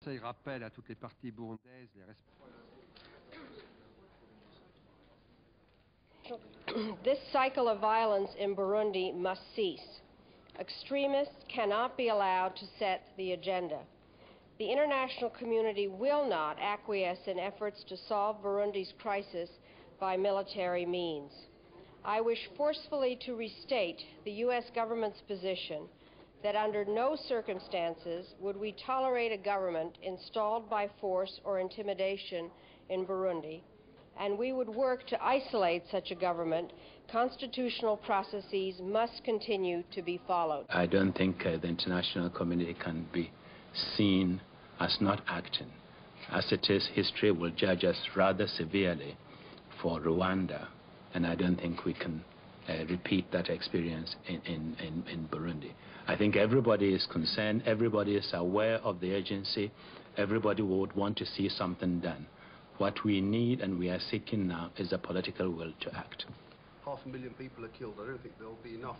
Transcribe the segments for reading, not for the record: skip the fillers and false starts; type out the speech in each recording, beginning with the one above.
Il rappelle à toutes les parties burundaises This cycle of violence in Burundi must cease. Extremists cannot be allowed to set the agenda. The international community will not acquiesce in efforts to solve Burundi's crisis by military means. I wish forcefully to restate the U.S. government's position that under no circumstances would we tolerate a government installed by force or intimidation in Burundi, and we would work to isolate such a government. Constitutional processes must continue to be followed. I don't think the international community can be seen as not acting. As it is, history will judge us rather severely for Rwanda, and I don't think we can repeat that experience in Burundi. I think everybody is concerned, everybody is aware of the urgency, everybody would want to see something done. What we need and we are seeking now is a political will to act. 500,000 people are killed. I don't think there'll be enough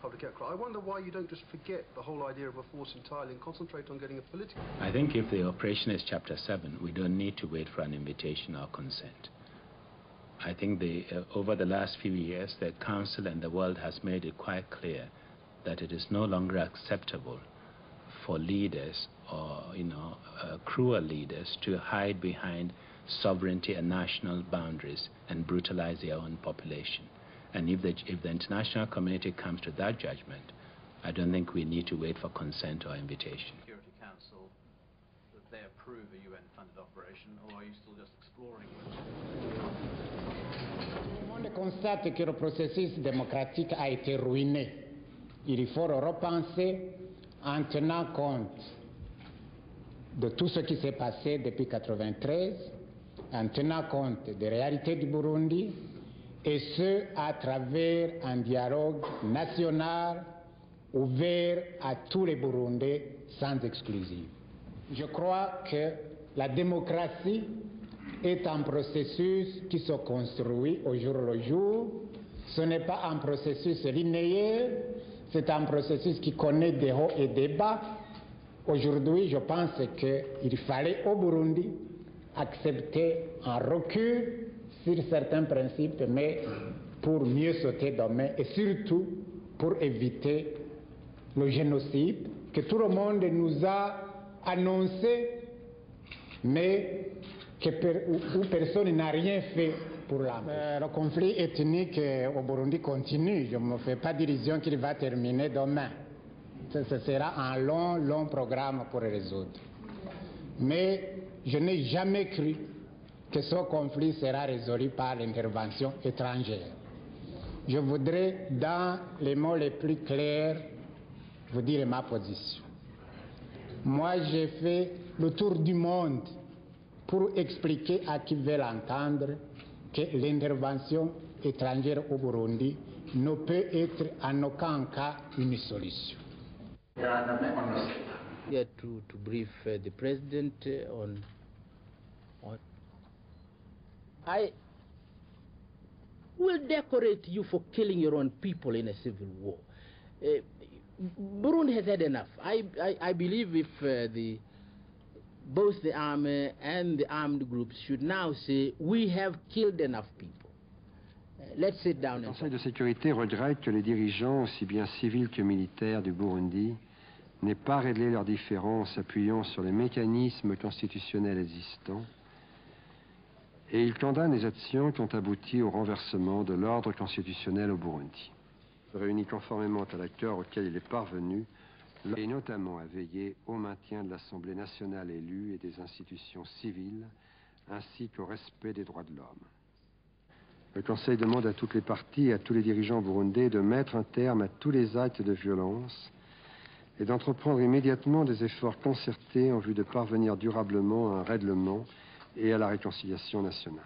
public outcry. I wonder why you don't just forget the whole idea of a force entirely and concentrate on getting a political... I think if the operation is Chapter 7, we don't need to wait for an invitation or consent. I think over the last few years, the Council and the world has made it quite clear that it is no longer acceptable for leaders or, cruel leaders to hide behind sovereignty and national boundaries and brutalize their own population. And if the international community comes to that judgment, I don't think we need to wait for consent or invitation. Security Council, that they approve a UN-funded operation, or are you still just exploring it? Tout le monde constate que le processus démocratique a été ruiné. Il faut repenser en tenant compte de tout ce qui s'est passé depuis 1993, en tenant compte des réalités du Burundi, et ce, à travers un dialogue national ouvert à tous les Burundais sans exclusive. Je crois que la démocratie est un processus qui se construit au jour le jour. Ce n'est pas un processus linéaire, c'est un processus qui connaît des hauts et des bas. Aujourd'hui, je pense qu'il fallait au Burundi accepter un recul sur certains principes, mais pour mieux sauter demain et surtout pour éviter le génocide que tout le monde nous a annoncé, mais où personne n'a rien fait pour l'empêcher. Le conflit ethnique au Burundi continue. Je ne me fais pas d'illusion qu'il va terminer demain. Ce sera un long programme pour le résoudre. Mais je n'ai jamais cru que ce conflit sera résolu par l'intervention étrangère. Je voudrais, dans les mots les plus clairs, vous dire ma position. Moi, j'ai fait le tour du monde pour expliquer à qui veut l'entendre que l'intervention étrangère au Burundi ne peut être en aucun cas une solution. Yeah, to brief the president on I will decorate you for killing your own people in a civil war. Burundi has had enough. I believe if both the army and the armed groups should now say, we have killed enough people. Let's sit down. Le Conseil de sécurité regrette que les dirigeants, aussi bien civils que militaires du Burundi, n'aient pas réglé leurs différends en s'appuyant sur les mécanismes constitutionnels existants, et il condamne les actions qui ont abouti au renversement de l'ordre constitutionnel au Burundi. Réuni conformément à l'accord auquel il est parvenu, et notamment à veiller au maintien de l'Assemblée nationale élue et des institutions civiles, ainsi qu'au respect des droits de l'homme. Le Conseil demande à toutes les parties et à tous les dirigeants burundais de mettre un terme à tous les actes de violence et d'entreprendre immédiatement des efforts concertés en vue de parvenir durablement à un règlement et à la réconciliation nationale.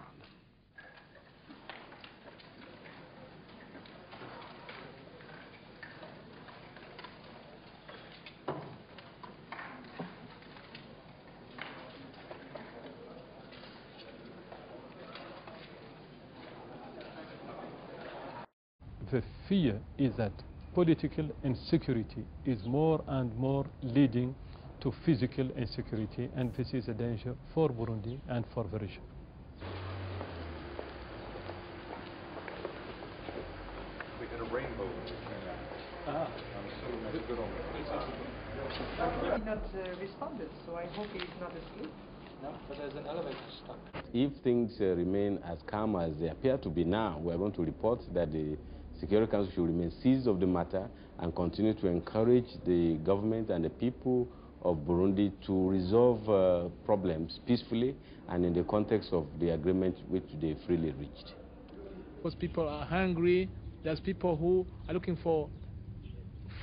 The fear is that political insecurity is more and more leading to physical insecurity, and this is a danger for Burundi and for the region. We had a rainbow. He not responded, so I hope he's not asleep. No, but there's an elevator stuck. If things remain as calm as they appear to be now, we are going to report that the Security Council should remain seized of the matter and continue to encourage the government and the people of Burundi to resolve problems peacefully and in the context of the agreement which they freely reached. Because people are hungry, there's people who are looking for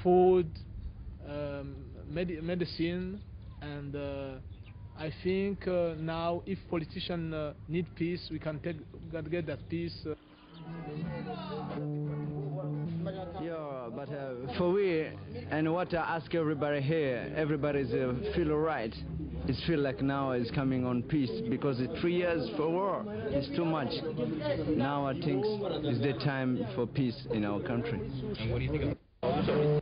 food, medicine, and I think now if politicians need peace, we can get that peace. Yeah, but for we, and what I ask everybody here, everybody's feel right. It feel like now is coming on peace, because 3 years for war is too much. Now I think it's the time for peace in our country. And what do you think of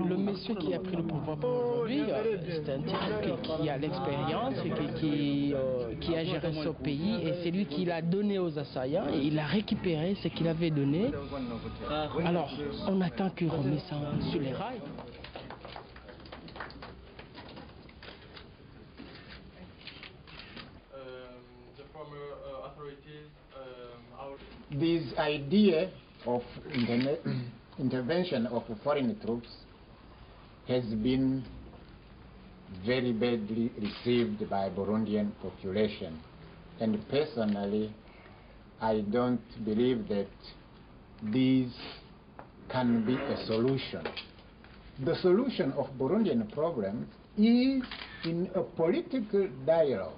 Le monsieur qui a pris le pouvoir pour aujourd'hui, c'est un type qui a l'expérience, qui a géré son pays, et c'est lui qui l'a donné aux assaillants, et il a récupéré ce qu'il avait donné. Alors, on attend qu'il remette ça sur les rails. This idea of intervention of foreign troops has been very badly received by Burundian population, and personally I don't believe that this can be a solution. The solution of Burundian problems is in a political dialogue.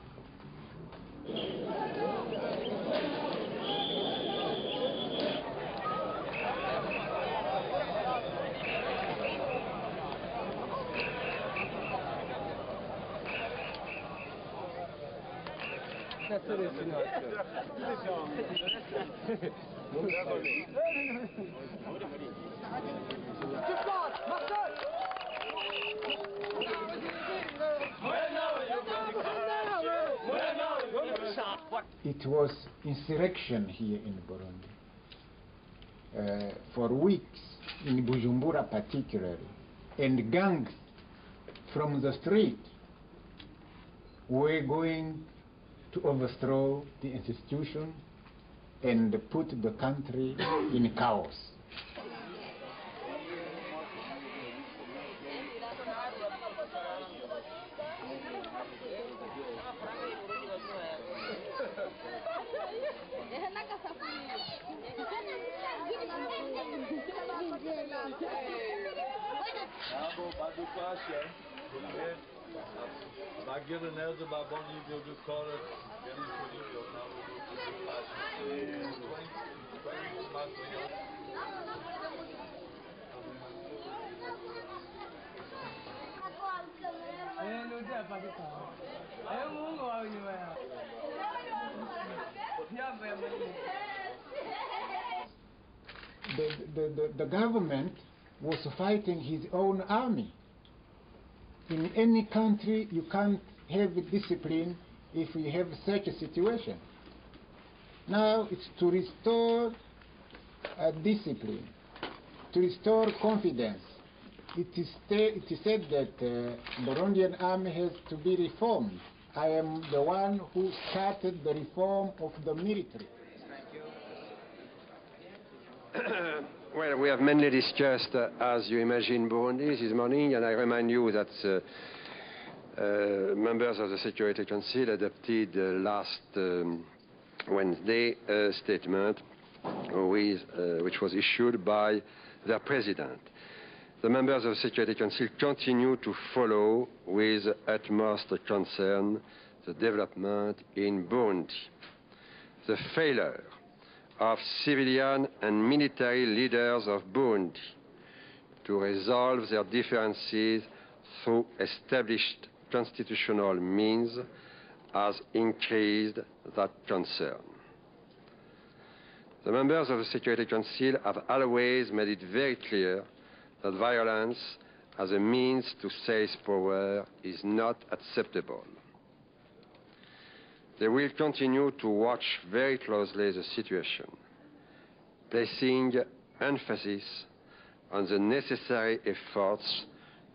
It was insurrection here in Burundi. For weeks, in Bujumbura particularly, and gangs from the street were going to overthrow the institution and put the country in chaos. The government was fighting his own army. In any country, you can't have discipline if you have such a situation. Now it's to restore discipline, to restore confidence. It is said that Burundian army has to be reformed. I am the one who started the reform of the military. Well, we have mainly discussed, as you imagine, Burundi this morning, and I remind you that members of the Security Council adopted last Wednesday a statement which was issued by their president. The members of the Security Council continue to follow with utmost concern the development in Burundi. The failure of civilian and military leaders of Burundi to resolve their differences through established constitutional means has increased that concern. The members of the Security Council have always made it very clear that violence as a means to seize power is not acceptable. They will continue to watch very closely the situation, placing emphasis on the necessary efforts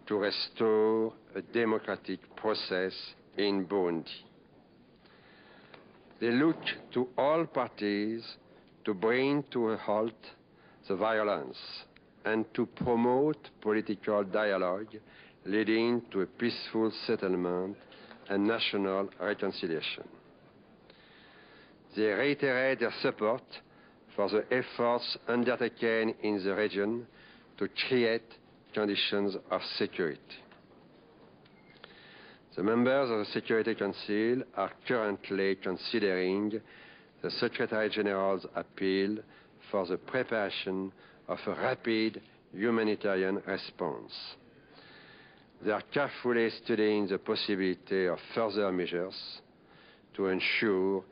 to restore a democratic process in Burundi. They look to all parties to bring to a halt the violence and to promote political dialogue leading to a peaceful settlement and national reconciliation. They reiterate their support for the efforts undertaken in the region to create conditions of security. The members of the Security Council are currently considering the Secretary General's appeal for the preparation of a rapid humanitarian response. They are carefully studying the possibility of further measures to ensure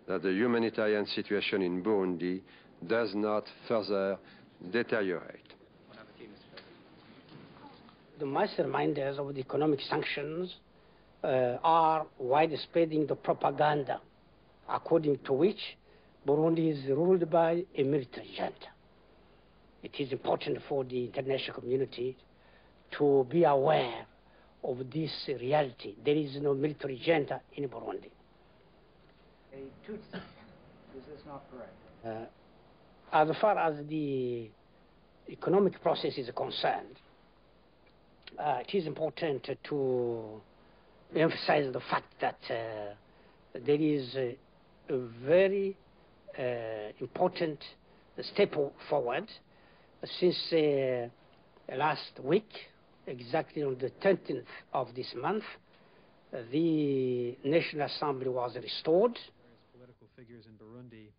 that the humanitarian situation in Burundi does not further deteriorate. The masterminders of the economic sanctions are widespreading the propaganda according to which Burundi is ruled by a military junta. It is important for the international community to be aware of this reality. There is no military junta in Burundi. Is this not correct? As far as the economic process is concerned, it is important to emphasize the fact that there is a very important step forward since last week, exactly on the 13th of this month, the National Assembly was restored. Political figures in Burundi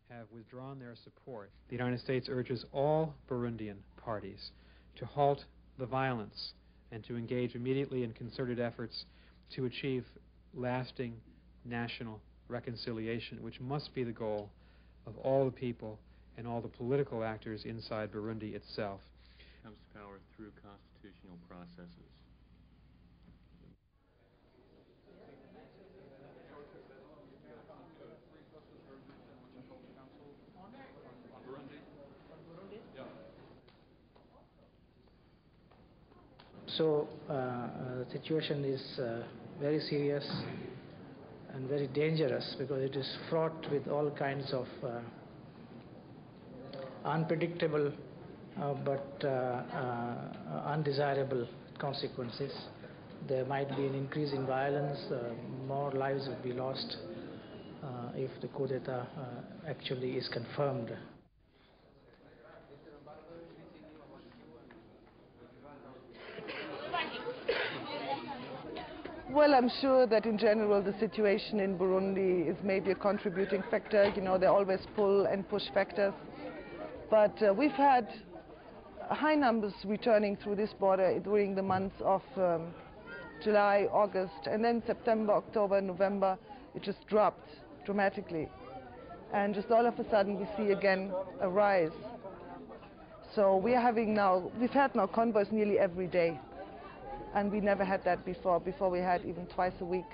have withdrawn their support. The United States urges all Burundian parties to halt the violence and to engage immediately in concerted efforts to achieve lasting national reconciliation, which must be the goal of all the people and all the political actors inside Burundi itself. Comes to power through constitutional processes. So the situation is very serious and very dangerous because it is fraught with all kinds of unpredictable but undesirable consequences. There might be an increase in violence, more lives will be lost if the coup d'etat actually is confirmed. Well, I'm sure that in general the situation in Burundi is maybe a contributing factor. You know, there are always pull and push factors. But we've had high numbers returning through this border during the months of July, August, and then September, October, November, it just dropped dramatically. And just all of a sudden we see again a rise. So we've had now convoys nearly every day. And we never had that before. Before we had even twice a week.